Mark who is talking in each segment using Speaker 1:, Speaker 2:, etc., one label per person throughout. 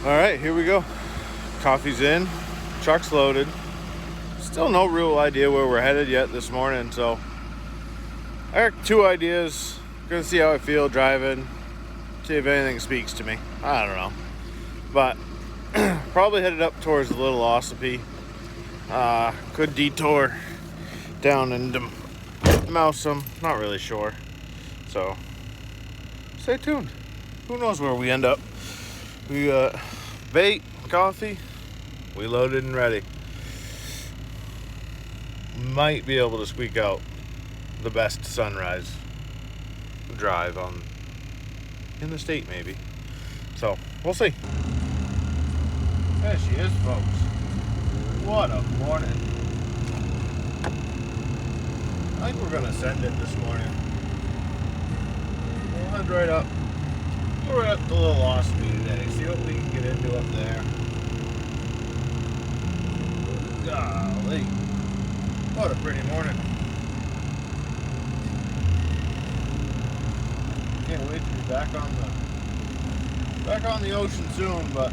Speaker 1: All right, here we go. Coffee's in, truck's loaded. Still no real idea where we're headed yet this morning, so I got two ideas. Gonna see how I feel driving, see if anything speaks to me. I don't know, but probably headed up towards the little Ossipee. Could detour down into Mouseham, not really sure. So stay tuned. Who knows where we end up? We got bait, coffee, we loaded and ready. Might be able to squeak out the best sunrise drive in the state, maybe. So we'll see. There she is, folks. What a morning. I think we're gonna send it this morning. We'll head right up. We're at the little Ossipee today. See what we can get into up there. Golly. What a pretty morning. Can't wait to be back on the ocean soon, but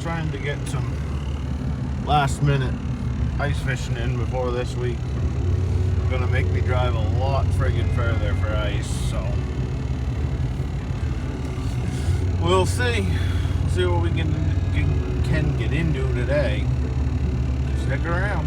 Speaker 1: trying to get some last minute ice fishing in before this week. Gonna make me drive a lot friggin' further for ice, so we'll see. See what we can get into today. Stick around.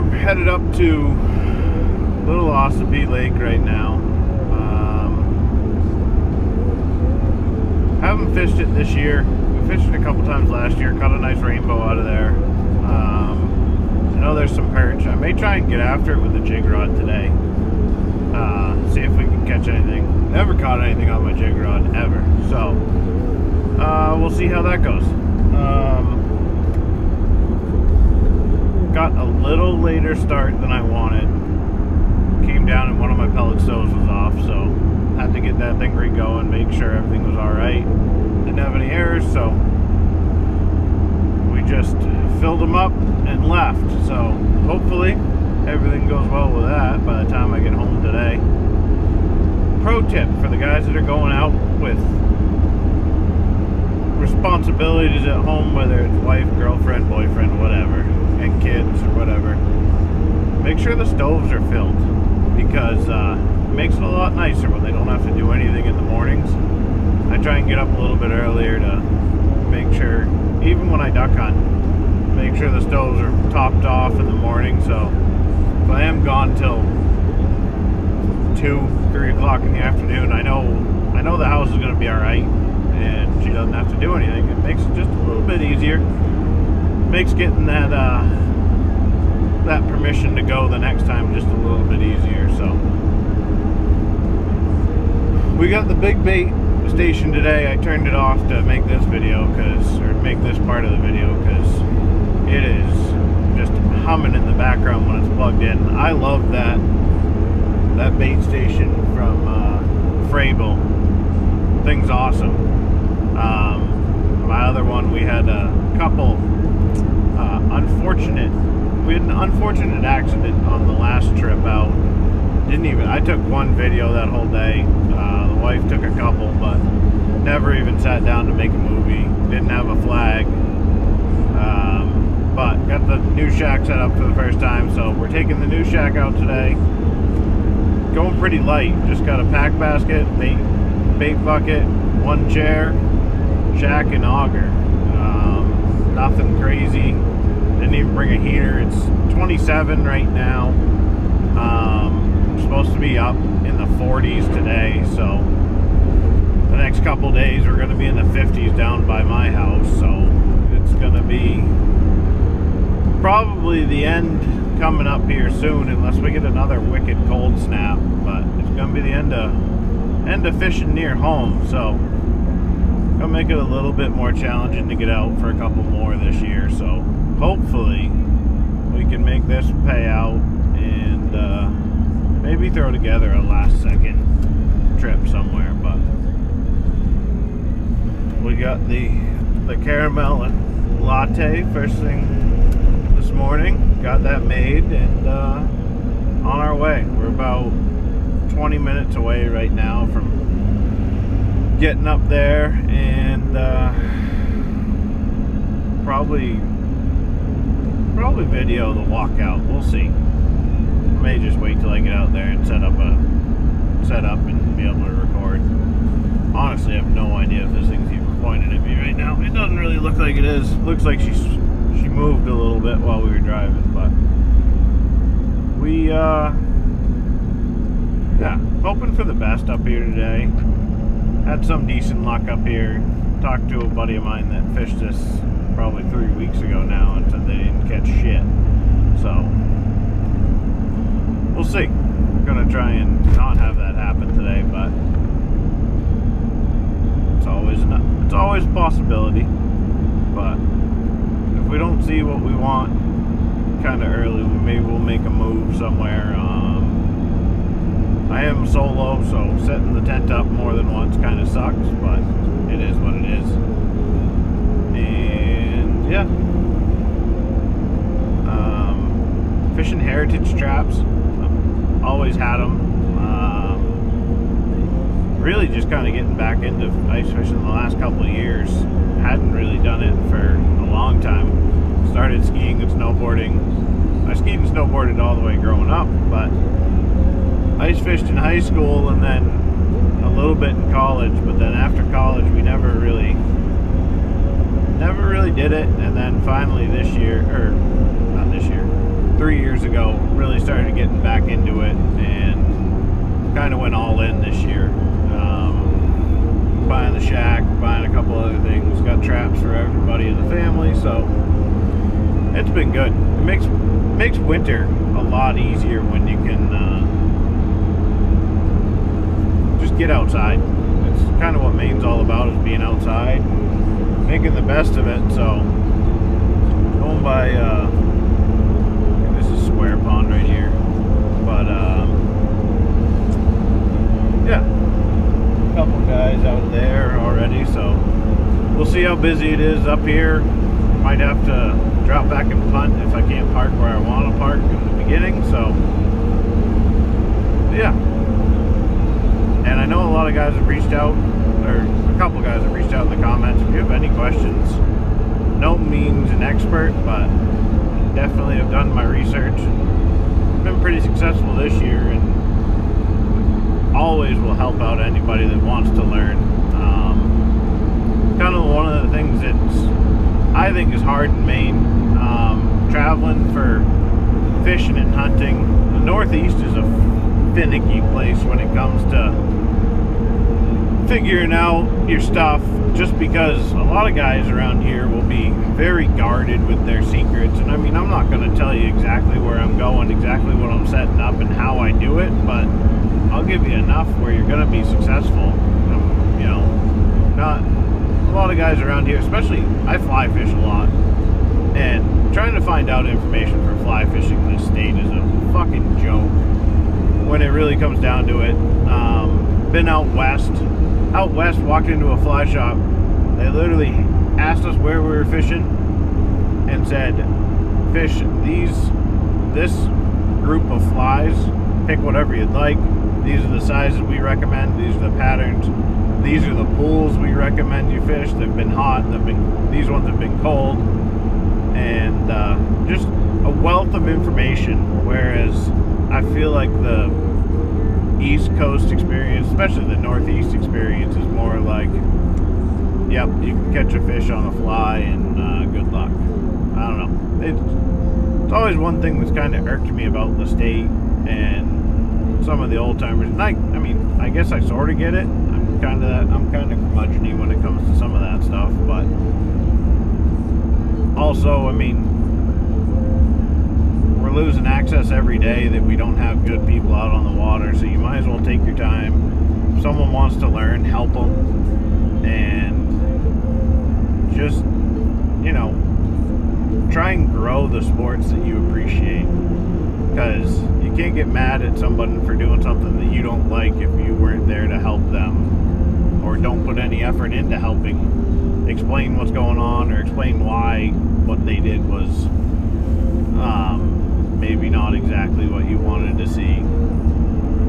Speaker 1: Headed up to little Ossipee Lake right now. Haven't fished it this year. We fished it a couple times last year. Caught a nice rainbow out of there. I know there's some perch. I may try and get after it with the jig rod today. See if we can catch anything. Never caught anything on my jig rod ever. So we'll see how that goes. Got a little later start than I wanted. Came down and one of my pellet stoves was off, so had to get that thing re-going, make sure everything was alright. Didn't have any errors, so we just filled them up and left. So hopefully everything goes well with that by the time I get home today. Pro tip for the guys that are going out with responsibilities at home, whether it's wife, girlfriend, boyfriend, whatever, and kids or whatever, make sure the stoves are filled, because it makes it a lot nicer when they don't have to do anything in the mornings. I try and get up a little bit earlier to make sure, even when I duck hunt, make sure the stoves are topped off in the morning. So if I am gone till 2-3 o'clock in the afternoon, I know the house is going to be alright and she doesn't have to do anything. It makes it just a little bit easier. Makes getting that that permission to go the next time just a little bit easier. So we got the big bait station today. I turned it off to make this video or make this part of the video because it is just humming in the background when it's plugged in. I love that bait station from Frable. Thing's awesome. My other one, we had a couple we had an unfortunate accident on the last trip out. I took one video that whole day. The wife took a couple, but never even sat down to make a movie. Didn't have a flag. But got the new shack set up for the first time, so we're taking the new shack out today. Going pretty light. Just got a pack basket, bait bucket, one chair, shack, and auger. Nothing crazy. Didn't even bring a heater. It's 27 right now. Supposed to be up in the 40s today, so the next couple days we're going to be in the 50s down by my house, so it's going to be probably the end coming up here soon unless we get another wicked cold snap, but it's going to be the end of fishing near home, so gonna make it a little bit more challenging to get out for a couple more this year. So hopefully we can make this pay out and maybe throw together a last second trip somewhere. But we got the caramel and latte first thing this morning, got that made, and on our way. We're about 20 minutes away right now from getting up there, and probably video the walkout. We'll see. I may just wait till I get out there and set up and be able to record. Honestly, I have no idea if this thing's even pointed at me right now. It doesn't really look like it is. Looks like she moved a little bit while we were driving, but we yeah, hoping for the best up here today. Had some decent luck up here. Talked to a buddy of mine that fished this probably 3 weeks ago now and said they didn't catch shit. So we'll see. I'm gonna try and not have that happen today, but it's always a possibility. But if we don't see what we want kind of early, maybe we'll make a move somewhere. I am solo, so setting the tent up more than once kind of sucks, but it is what it is. And yeah, fishing heritage traps. Always had them. Really just kind of getting back into ice fishing the last couple of years. Hadn't really done it for a long time. Started skiing and snowboarding. I skied and snowboarded all the way growing up, but ice fished in high school and then a little bit in college, but then after college we never really did it. And then finally this year, or not this year, 3 years ago, really started getting back into it and kind of went all in this year. Buying the shack, buying a couple other things, got traps for everybody in the family, so it's been good. It makes winter a lot easier when you can just get outside. It's kind of what Maine's all about, is being outside and making the best of it. So going by this is Square Pond right here, but yeah, a couple guys out there already, so we'll see how busy it is up here. Might have to drop back and punt if I can't park where I want to park in the beginning. So yeah, and I know a lot of guys have reached out, or a couple guys have reached out in the comments. If you have any questions, no means an expert, but definitely have done my research. Been pretty successful this year, and always will help out anybody that wants to learn. Kind of one of the things that's I think is hard in Maine, traveling for fishing and hunting. The Northeast is a finicky place when it comes to figuring out your stuff, just because a lot of guys around here will be very guarded with their secrets. And I mean, I'm not going to tell you exactly where I'm going, exactly what I'm setting up and how I do it, but I'll give you enough where you're going to be successful. You know, not a lot of guys around here, especially I fly fish a lot, and trying to find out information for fly fishing in this state is a fucking joke when it really comes down to it. Been out west, walked into a fly shop. They literally asked us where we were fishing and said, fish this group of flies, pick whatever you'd like. These are the sizes we recommend, these are the patterns, these are the pools we recommend you fish. They've been hot, these ones have been cold, and just a wealth of information. Whereas I feel like the East Coast experience, especially the Northeast experience, is more like, yep, you can catch a fish on a fly and good luck. I don't know. It's always one thing that's kind of irked me about the state and some of the old timers. And I mean, I guess I sort of get it. I'm kind of curmudgeon-y when it comes to some of that stuff, but also, I mean, we're losing access every day that we don't have good people out on the water, so you might as well take your time. If someone wants to learn, help them, and just, you know, try and grow the sports that you appreciate, because you can't get mad at somebody for doing something that you don't like if you weren't there to help them, or don't put any effort into helping explain what's going on, or explain why what they did was maybe not exactly what you wanted to see.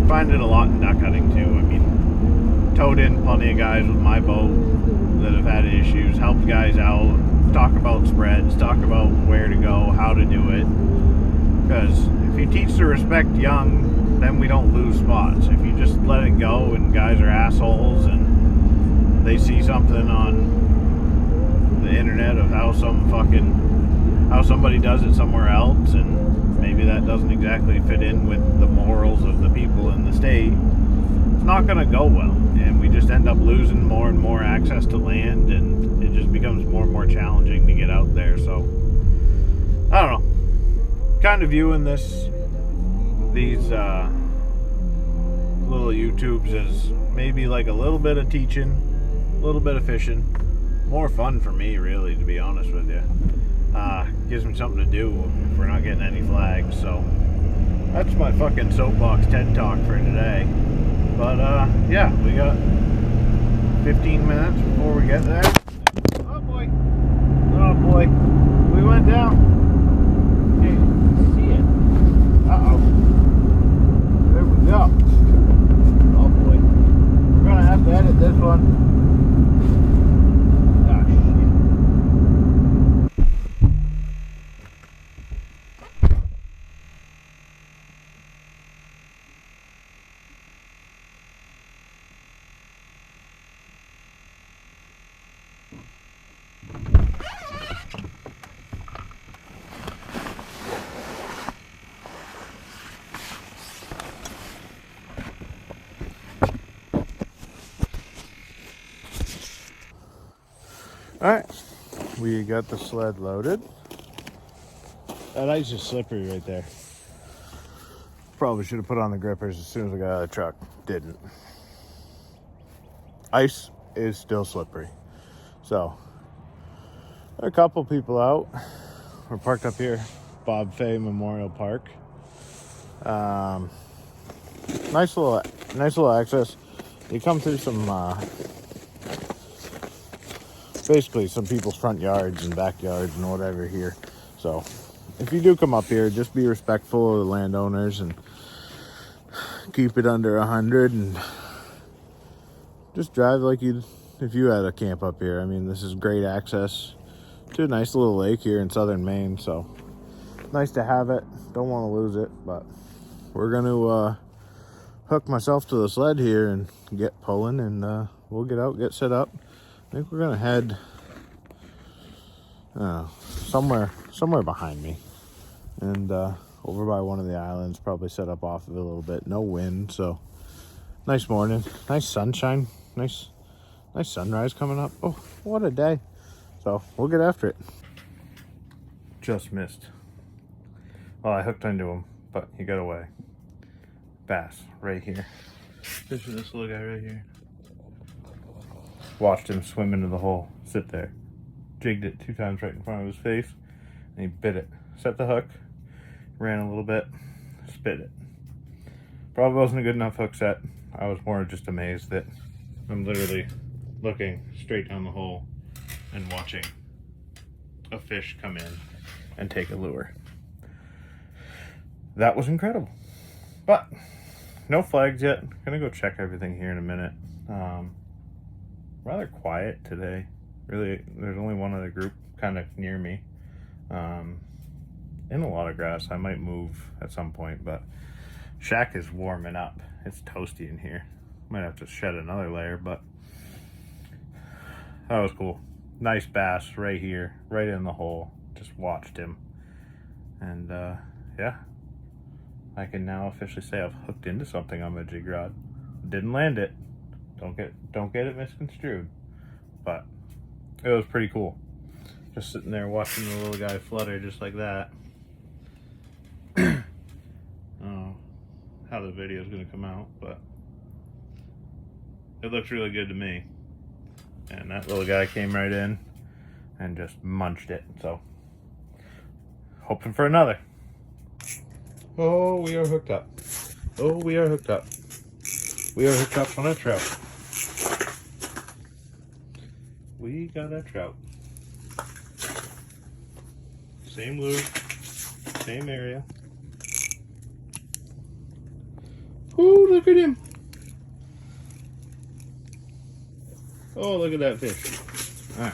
Speaker 1: Find it a lot in duck hunting too. I mean, towed in plenty of guys with my boat that have had issues, helped guys out, talk about spreads, talk about where to go, how to do it. Because if you teach to respect young, then we don't lose spots. If you just let it go and guys are assholes and they see something on the internet of how somebody does it somewhere else, and maybe that doesn't exactly fit in with the morals of the people in the state, it's not going to go well, and we just end up losing more and more access to land, and it just becomes more and more challenging to get out there. So I don't know, kind of viewing these little YouTubes as maybe like a little bit of teaching, a little bit of fishing, more fun for me, really, to be honest with you. Gives me something to do if we're not getting any flags. So that's my fucking soapbox TED talk for today. But yeah, we got 15 minutes before we get there. Oh boy, we went down. Can't see it. There we go. Oh boy, we're gonna have to edit this one. Alright, we got the sled loaded. That ice is slippery right there. Probably should have put on the grippers as soon as I got out of the truck. Didn't. Ice is still slippery. So, there are a couple people out. We're parked up here, Bob Fay Memorial Park. Nice little access. You come through some basically some people's front yards and backyards and whatever here. So if you do come up here, just be respectful of the landowners and keep it under 100, and just drive like you'd if you had a camp up here. I mean, this is great access to a nice little lake here in southern Maine, so nice to have it. Don't want to lose it, but we're going to hook myself to the sled here and get pulling, and we'll get out, get set up. I think we're gonna head somewhere behind me, and over by one of the islands, probably set up off of it a little bit. No wind, so nice morning, nice sunshine, nice Nice sunrise coming up. Oh, what a day. So we'll get after it. Just missed. Well, I hooked into him, but he got away. Bass right here. Fishing this little guy right here. Watched him swim into the hole, sit there. Jigged it 2 times right in front of his face, and he bit it. Set the hook, ran a little bit, spit it. Probably wasn't a good enough hook set. I was more just amazed that I'm literally looking straight down the hole and watching a fish come in and take a lure. That was incredible. But no flags yet. Gonna go check everything here in a minute. Rather quiet today. Really, there's only one other group kind of near me. In a lot of grass. I might move at some point, but shack is warming up. It's toasty in here. Might have to shed another layer, but that was cool. Nice bass right here, right in the hole. Just watched him. And yeah, I can now officially say I've hooked into something on my jig rod. Didn't land it. Don't get it misconstrued. But it was pretty cool. Just sitting there watching the little guy flutter just like that. I don't know how the video is going to come out, but it looks really good to me. And that little guy came right in and just munched it. So, hoping for another. Oh, we are hooked up. Oh, we are hooked up. We are hooked up on a trout. We got a trout. Same lure, same area. Oh, look at him. Oh, look at that fish. All right.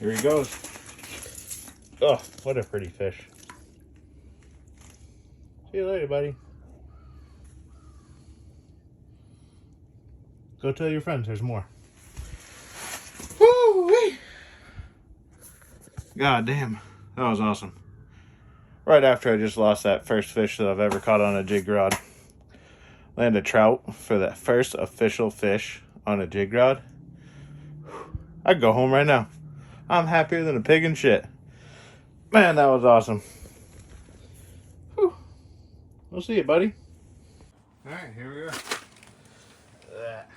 Speaker 1: Here he goes. Oh, what a pretty fish. See you later, buddy. Go tell your friends there's more. Woo-wee. God damn, that was awesome. Right after I just lost that first fish that I've ever caught on a jig rod. Landed trout for that first official fish on a jig rod. I'd go home right now. I'm happier than a pig in shit. Man, that was awesome. Whew. We'll see you, buddy. Alright, here we are. That.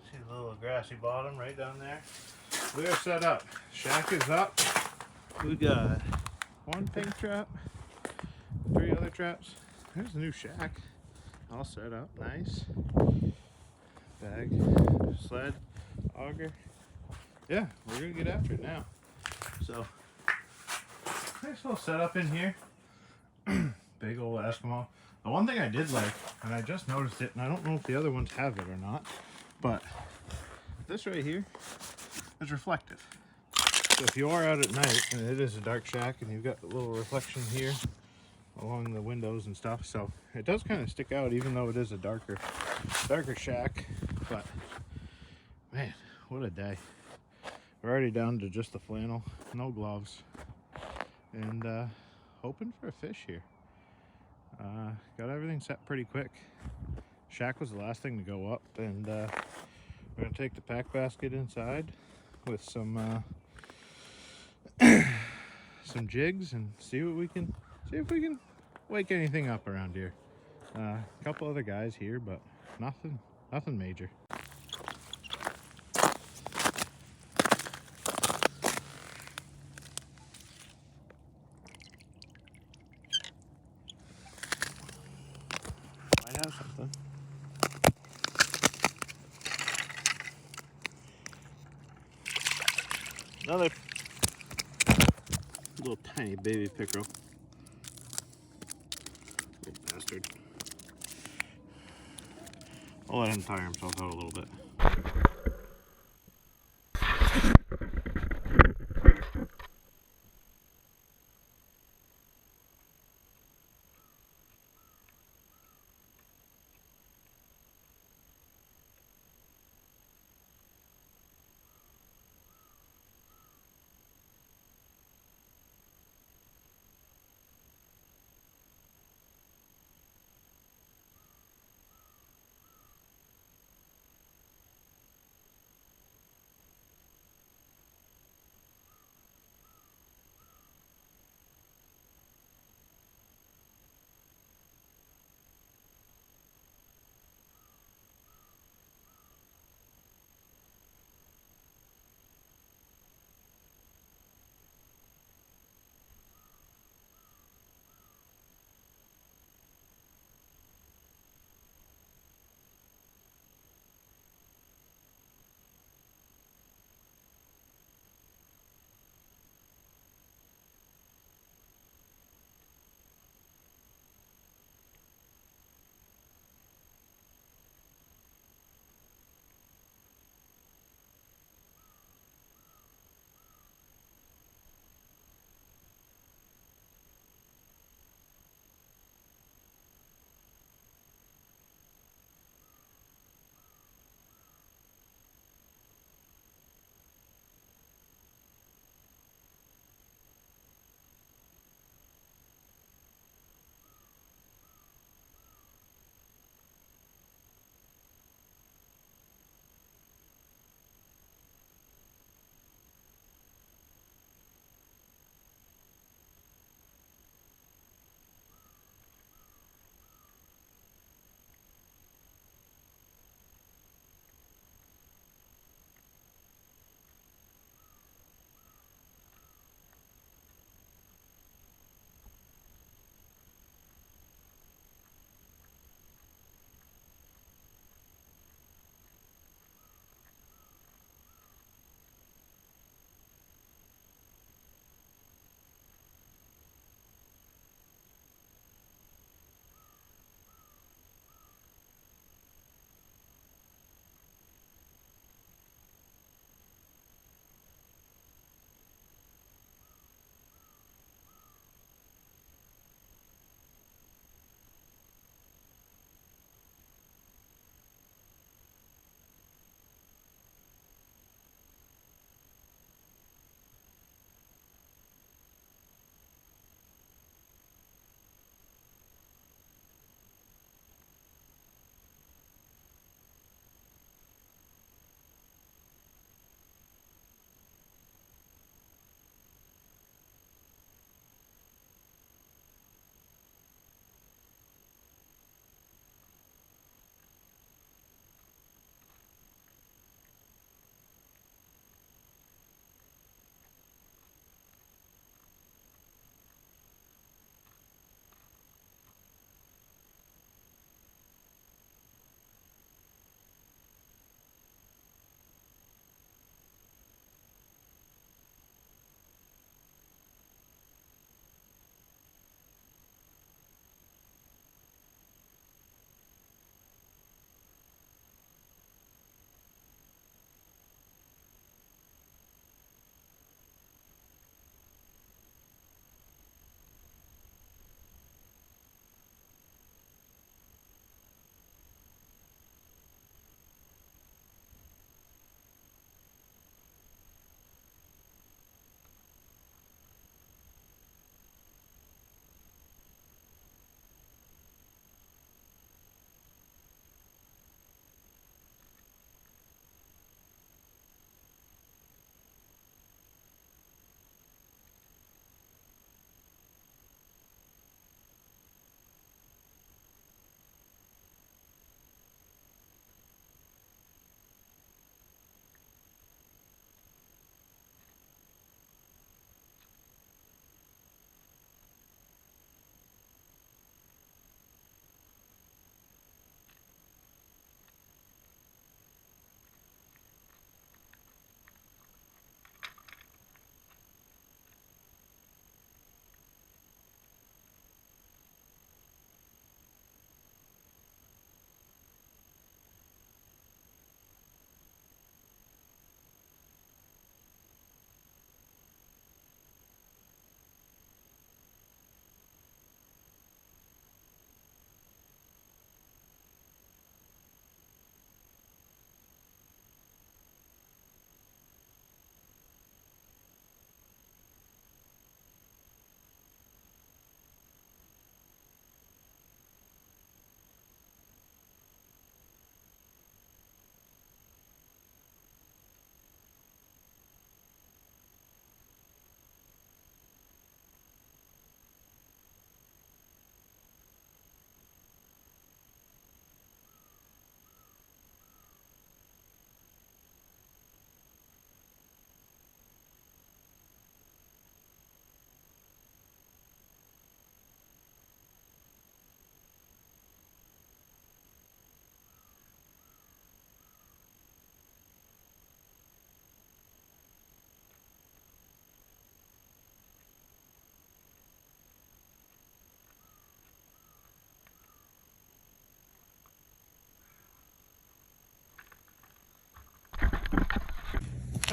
Speaker 1: See the little grassy bottom right down there? We are set up. Shack is up. We got 1 pink trap, 3 other traps. There's the new shack. All set up. Nice. Bag, sled, auger. Yeah, we're gonna get after it now. So, nice little setup in here. Big old Eskimo. The one thing I did like, and I just noticed it, and I don't know if the other ones have it or not, but this right here is reflective. So if you are out at night, and it is a dark shack, and you've got the little reflection here along the windows and stuff, so it does kind of stick out, even though it is a darker shack. But man, what a day. We're already down to just the flannel, no gloves, and hoping for a fish here. Got everything set pretty quick. Shack was the last thing to go up, and we're gonna take the pack basket inside with some some jigs and see if we can wake anything up around here. A couple other guys here, but nothing major. Might have something. Another little tiny baby pickerel. Little bastard. I'll let him tire himself out a little bit.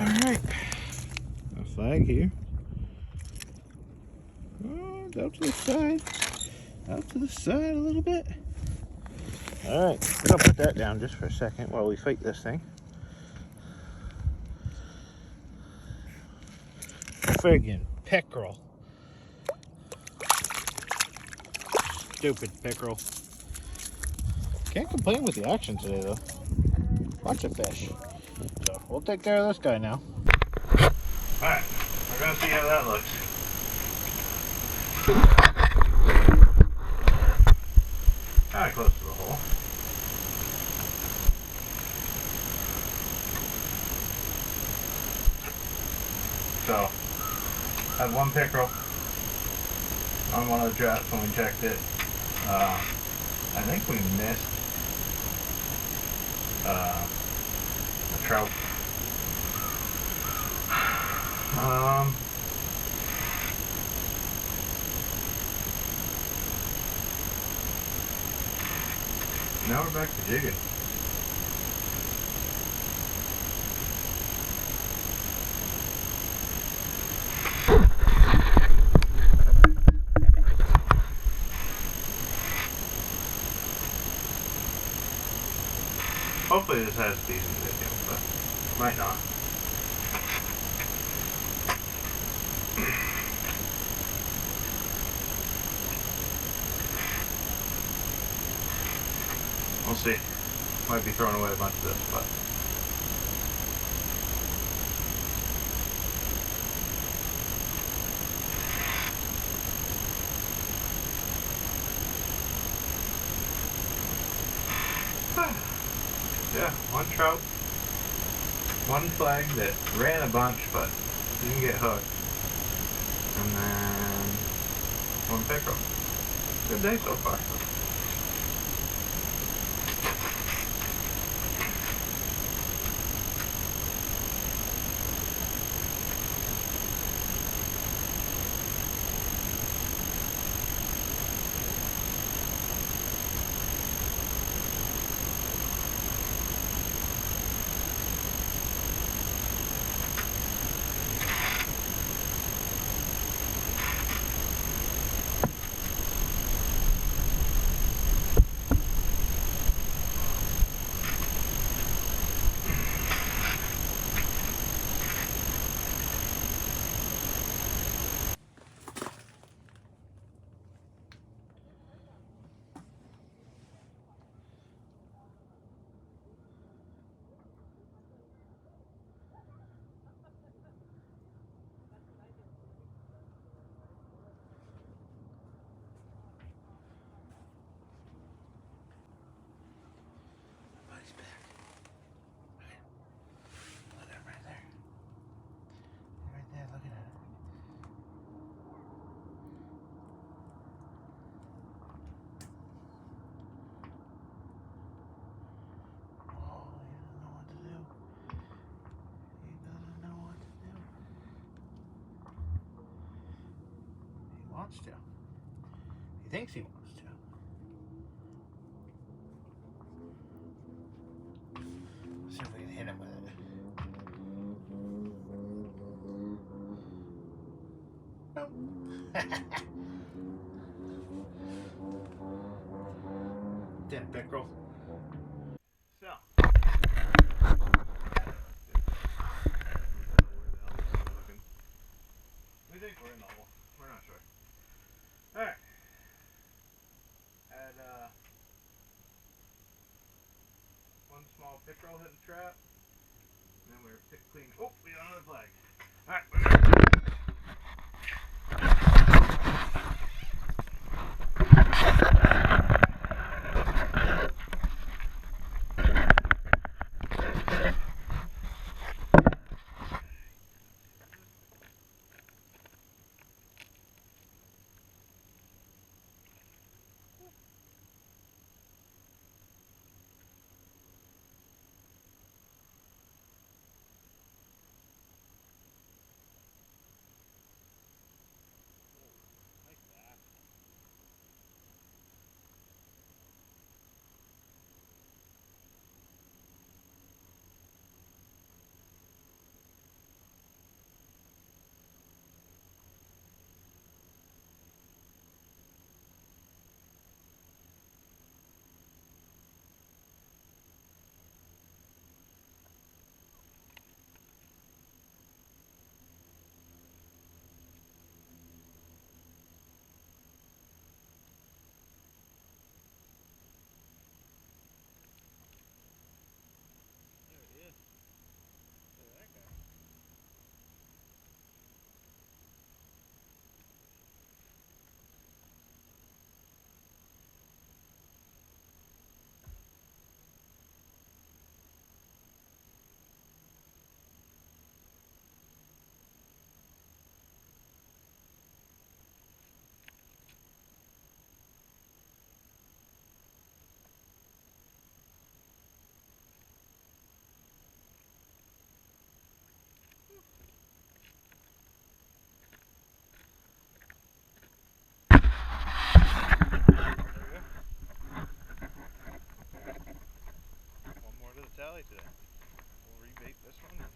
Speaker 1: Alright. A flag here. Oh, out to the side. Out to the side a little bit. Alright, I'm gonna put that down just for a second while we fight this thing. Friggin' pickerel. Stupid pickerel. Can't complain with the action today though. Lots of fish. So we'll take care of this guy now. Alright, we're gonna see how that looks. Kinda close to the hole. So, had one pickerel on one of the trouts when we checked it. I think we missed a trout. Now we're back to jigging. Hopefully this has decent video, but might not. We'll see. Might be throwing away a bunch of this, but yeah, one trout, one flag that ran a bunch but didn't get hooked, and then one pickerel. Good day so far. Wants to. He thinks he wants to. Let's see if we can hit him with it. Nope. Damn pickerel. So. We think we're in the hole. We're not sure. Alright. Had one small pickerel hit the trap. And then we were clean. Oh, we got another flag. Alright. today. We'll rebait this one and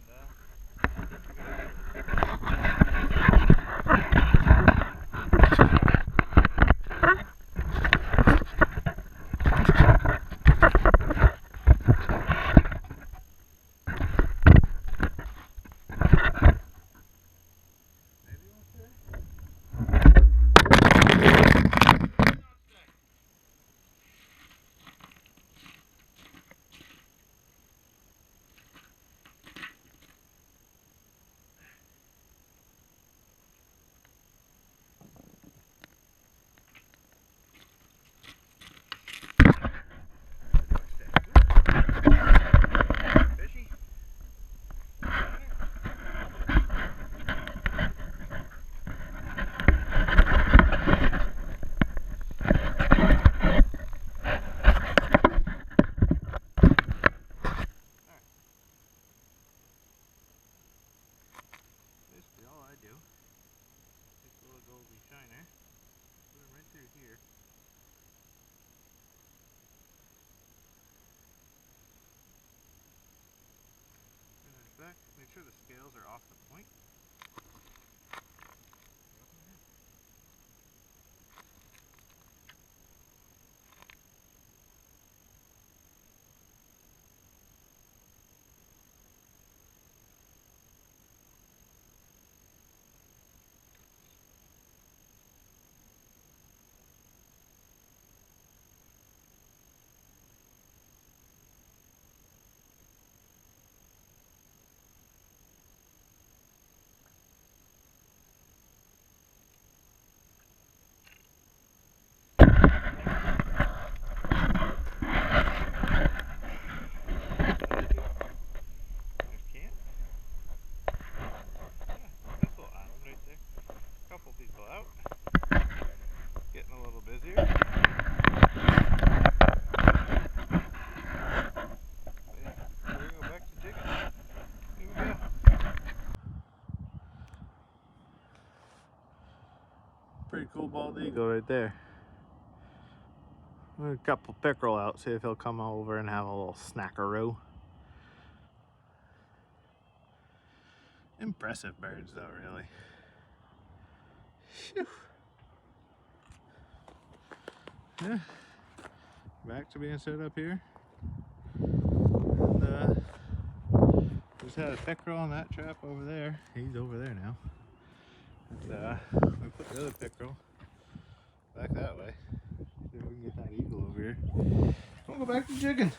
Speaker 1: all I do, take a little golden shiner, put them right through here. And then back, make sure the scales are off the point. Couple people out, getting a little busier. But yeah, we're gonna go back to jigging. Here we go. Pretty cool bald eagle right there. A couple pickerel out, see if he'll come over and have a little snackaroo. Impressive birds though, really. Phew. Yeah, back to being set up here. And just had a pickerel on that trap over there. He's over there now. And we put the other pickerel back that way. See if we can get that eagle over here. We'll go back to jigging.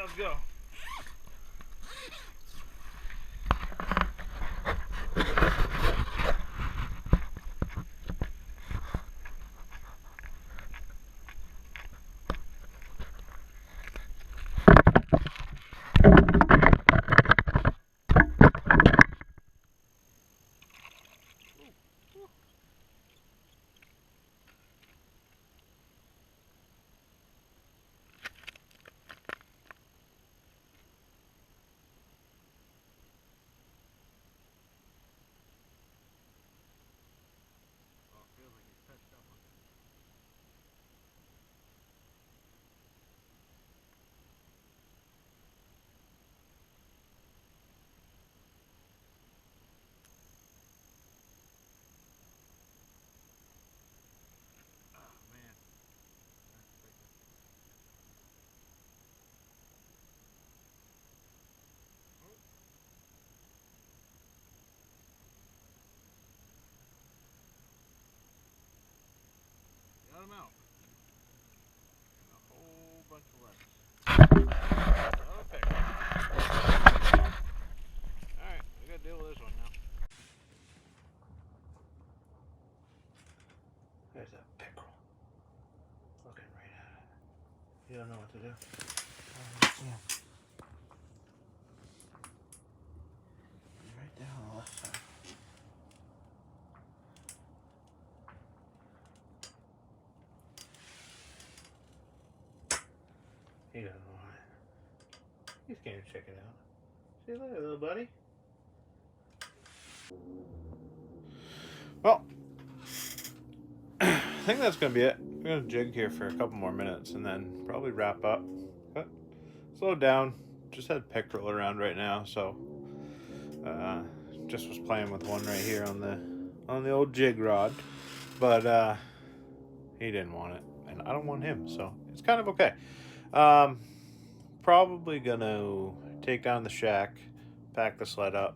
Speaker 1: let's go. Got him out. A whole bunch of legs. Okay. Alright, we gotta deal with this one now. There's that pickerel. Looking right at it. You don't know what to do. Yeah. Right down on the left side. He doesn't want it. He's scared to check it out. See you later, little buddy. Well, I think that's going to be it. We're going to jig here for a couple more minutes and then probably wrap up. But slow down. Just had pickerel around right now, so just was playing with one right here on the old jig rod. But he didn't want it, and I don't want him, so it's kind of okay. Probably gonna take down the shack, pack the sled up,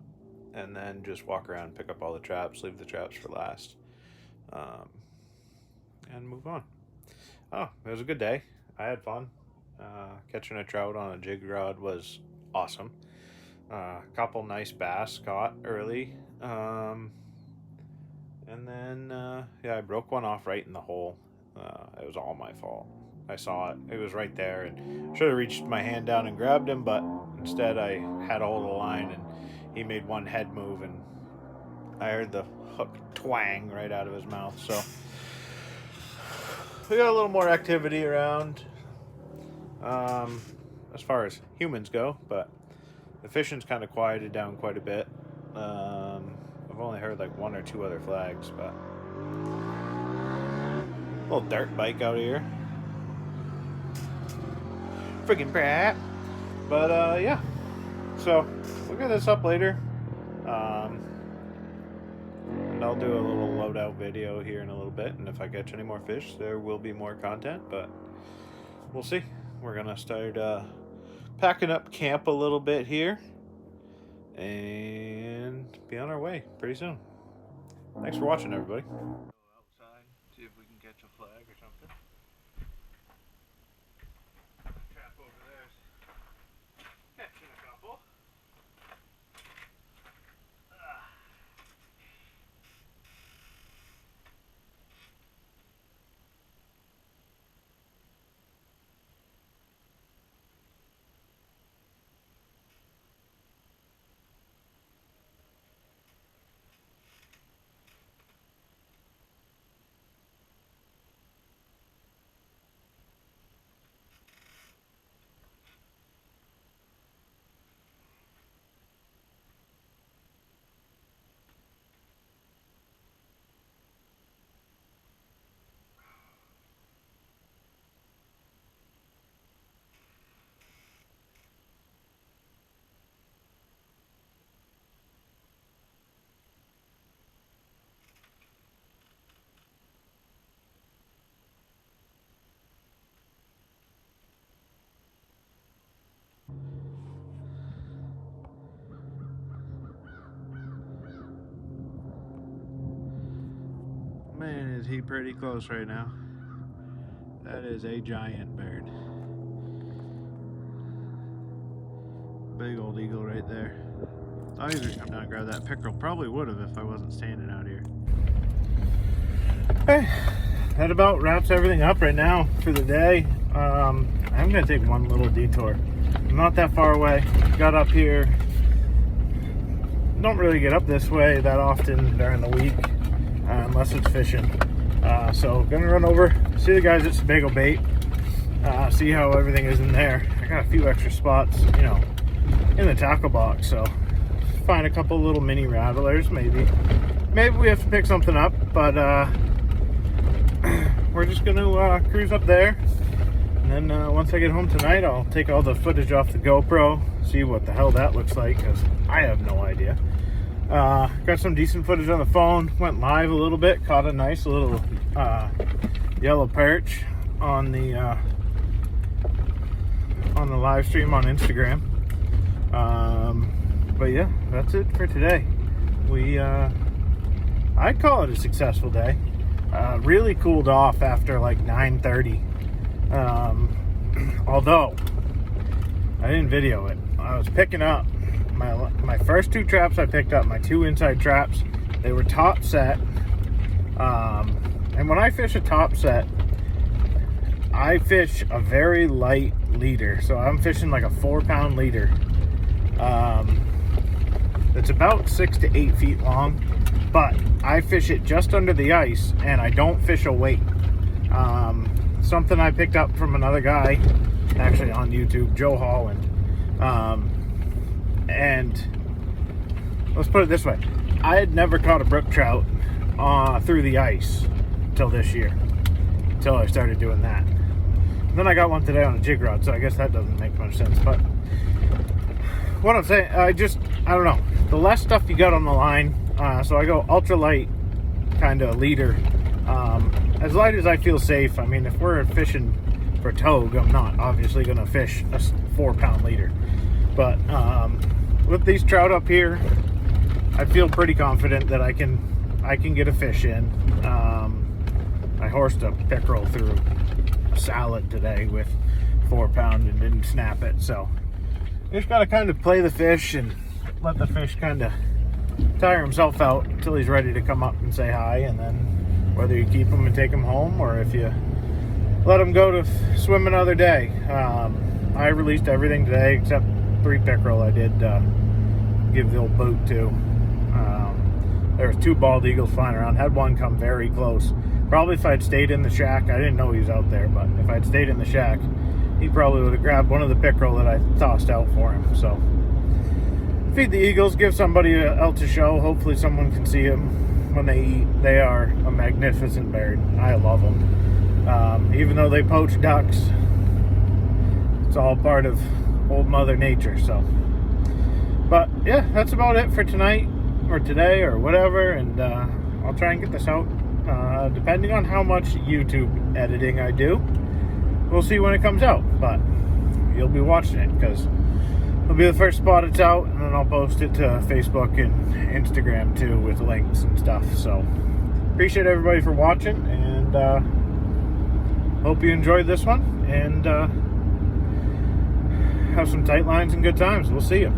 Speaker 1: and then just walk around, pick up all the traps, leave the traps for last, and move on. Oh, it was a good day. I had fun. Catching a trout on a jig rod was awesome. A couple nice bass caught early. And then, yeah, I broke one off right in the hole. It was all my fault. I saw it. It was right there, and should have reached my hand down and grabbed him, but instead I had a hold of the line, and he made one head move, and I heard the hook twang right out of his mouth. So we got a little more activity around as far as humans go, but the fishing's kind of quieted down quite a bit. I've only heard like one or two other flags, but a little dirt bike out here. Friggin' brat. But yeah. So we'll get this up later. And I'll do a little loadout video here in a little bit, and if I catch any more fish, there will be more content, but we'll see. We're gonna start packing up camp a little bit here and be on our way pretty soon. Thanks for watching, everybody. Go outside, see if we can catch a flag or something. Trap over there's catching a couple. Man, is he pretty close right now. That is a giant bird. big old eagle right there. Thought he was gonna come down and grab that pickerel. Probably would have if I wasn't standing out here. Okay, that about wraps everything up right now for the day. I'm gonna take one little detour. I'm not that far away. Got up here. Don't really get up this way that often during the week, unless it's fishing. So gonna run over, see the guys at Sebago Bait, see how everything is in there. I got a few extra spots, you know, in the tackle box, so find a couple little mini rattlers. Maybe we have to pick something up, but we're just gonna cruise up there, and then once I get home tonight, I'll take all the footage off the GoPro, see what the hell that looks like, because I have no idea. Got some decent footage on the phone, went live a little bit, caught a nice little yellow perch on the live stream on Instagram. But yeah, that's it for today. I'd call it a successful day. Really cooled off after like 9:30. Although I didn't video it. I was picking up my first two traps. I picked up my two inside traps. They were top set. And when I fish a top set, I fish a very light leader. So I'm fishing like a 4-pound leader. It's about 6 to 8 feet long, but I fish it just under the ice, and I don't fish a weight. Something I picked up from another guy, actually on YouTube, Joe Holland. And let's put it this way. I had never caught a brook trout through the ice until this year, until I started doing that. And then I got one today on a jig rod, so I guess that doesn't make much sense. But what I'm saying, I don't know. The less stuff you got on the line, so I go ultra light kind of leader. As light as I feel safe. I mean, if we're fishing for togue, I'm not obviously going to fish a 4-pound leader. But with these trout up here, I feel pretty confident that I can get a fish in. I horsed a pickerel through a salad today with 4-pound and didn't snap it. So you just got to kind of play the fish and let the fish kind of tire himself out until he's ready to come up and say hi, and then whether you keep him and take him home or if you let him go to swim another day. I released everything today except 3 pickerel. I did give the old boot to. There was 2 bald eagles flying around. Had one come very close. Probably if I'd stayed in the shack, I didn't know he was out there, but if I'd stayed in the shack, he probably would have grabbed one of the pickerel that I tossed out for him. So feed the eagles, give somebody else a show. Hopefully someone can see them when they eat. They are a magnificent bird. I love them. Even though they poach ducks, it's all part of old Mother Nature. So, but yeah, that's about it for tonight or today or whatever. And I'll try and get this out. Depending on how much YouTube editing I do, we'll see when it comes out. But you'll be watching it because it'll be the first spot it's out, and then I'll post it to Facebook and Instagram too with links and stuff. So appreciate everybody for watching, and hope you enjoyed this one, and have some tight lines and good times. We'll see you.